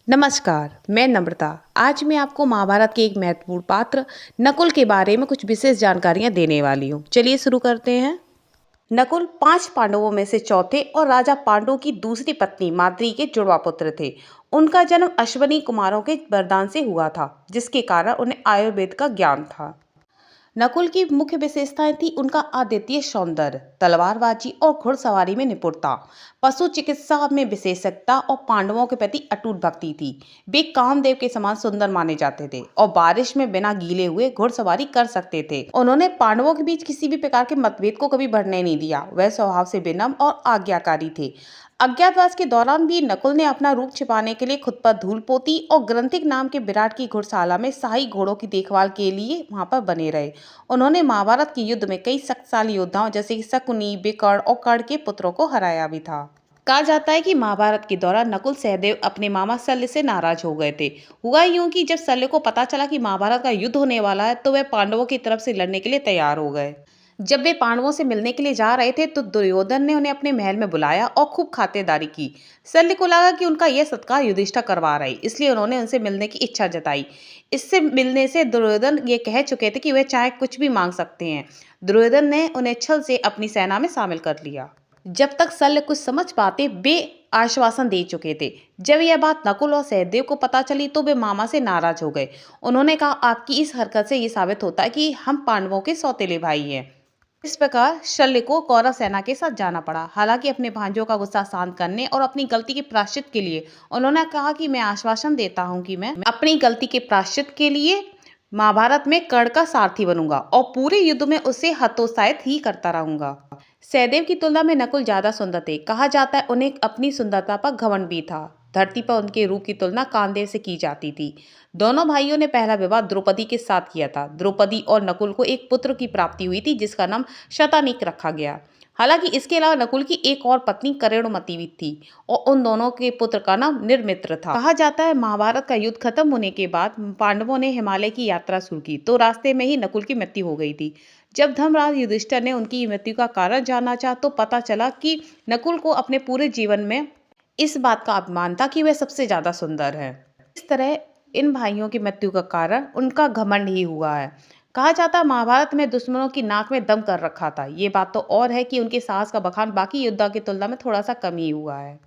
नमस्कार, मैं नम्रता। आज मैं आपको महाभारत के एक महत्वपूर्ण पात्र नकुल के बारे में कुछ विशेष जानकारियां देने वाली हूँ। चलिए शुरू करते हैं। नकुल 5 पांडवों में से चौथे और राजा पांडु की दूसरी पत्नी माद्री के जुड़वा पुत्र थे। उनका जन्म अश्वनी कुमारों के वरदान से हुआ था, जिसके कारण उन्हें आयुर्वेद का ज्ञान था। नकुल की मुख्य विशेषताएं थी उनका अद्वितीय सौंदर्य, तलवारबाजी और घुड़सवारी में निपुणता, पशु चिकित्सा में विशेषज्ञता और पांडवों के प्रति अटूट भक्ति थी। वे कामदेव के समान सुंदर माने जाते थे और बारिश में बिना गीले हुए घुड़सवारी कर सकते थे। उन्होंने पांडवों के बीच किसी भी प्रकार के मतभेद को कभी बढ़ने नहीं दिया। वह स्वभाव से विनम्र और आज्ञाकारी थे। अज्ञातवास के दौरान भी नकुल ने अपना रूप छिपाने के लिए खुद पर धूल पोती और ग्रंथिक नाम के विराट की घुड़शाला में शाही घोड़ों की देखभाल के लिए वहां पर बने रहे। उन्होंने महाभारत के युद्ध में कई शक्तिशाली योद्धाओं जैसे कि शकुनी, विकर्ण और कर्ण के पुत्रों को हराया भी था। कहा जाता है कि महाभारत के दौरान नकुल सहदेव अपने मामा शल्य से नाराज हो गए थे। हुआ यूं कि जब शल्य को पता चला कि महाभारत का युद्ध होने वाला है तो वह पांडवों की तरफ से लड़ने के लिए तैयार हो गए। जब वे पांडवों से मिलने के लिए जा रहे थे तो दुर्योधन ने उन्हें अपने महल में बुलाया और खूब खातिरदारी की। शल्य को लगा कि उनका यह सत्कार युधिष्ठिर करवा रहे, इसलिए उन्होंने उनसे मिलने की इच्छा जताई। इससे मिलने से दुर्योधन ये कह चुके थे कि वे चाहे कुछ भी मांग सकते हैं। दुर्योधन ने उन्हें छल से अपनी सेना में शामिल कर लिया। जब तक शल्य कुछ समझ पाते वे आश्वासन दे चुके थे। जब यह बात नकुल और सहदेव को पता चली तो वे मामा से नाराज हो गए। उन्होंने कहा, आपकी इस हरकत से ये साबित होता है कि हम पांडवों के सौतेले भाई हैं। इस प्रकार शल्य को कौरव सेना के साथ जाना पड़ा। हालांकि अपने भांजों का गुस्सा शांत करने और अपनी गलती के प्रायश्चित के लिए उन्होंने कहा कि मैं आश्वासन देता हूं कि मैं अपनी गलती के प्रायश्चित के लिए महाभारत में कर्ण का सारथी बनूंगा और पूरे युद्ध में उसे हतोत्साहित ही करता रहूंगा। सहदेव की तुलना में नकुल ज्यादा सुंदर थे। कहा जाता है उन्हें अपनी सुंदरता पर घमंड भी था। धरती पर उनके रूप की तुलना कामदेव से की जाती थी। दोनों भाइयों ने पहला विवाह द्रौपदी के साथ किया था। द्रौपदी और नकुल को एक पुत्र की प्राप्ति हुई थी जिसका नाम शतानीक रखा गया। हालांकि इसके अलावा नकुल की एक और पत्नी करेणुमति भी थी और उन दोनों के पुत्र का नाम निर्मित्र था। कहा जाता है महाभारत का युद्ध खत्म होने के बाद पांडवों ने हिमालय की यात्रा शुरू की तो रास्ते में ही नकुल की मृत्यु हो गई थी। जब धर्मराज युधिष्ठिर ने उनकी मृत्यु का कारण जानना चाहा तो पता चला कि नकुल को अपने पूरे जीवन में इस बात का अभिमान था कि वह सबसे ज्यादा सुंदर है। इस तरह इन भाइयों की मृत्यु का कारण उनका घमंड ही हुआ है। कहा जाता है महाभारत में दुश्मनों की नाक में दम कर रखा था। ये बात तो और है कि उनके साहस का बखान बाकी योद्धा की तुलना में थोड़ा सा कम ही हुआ है।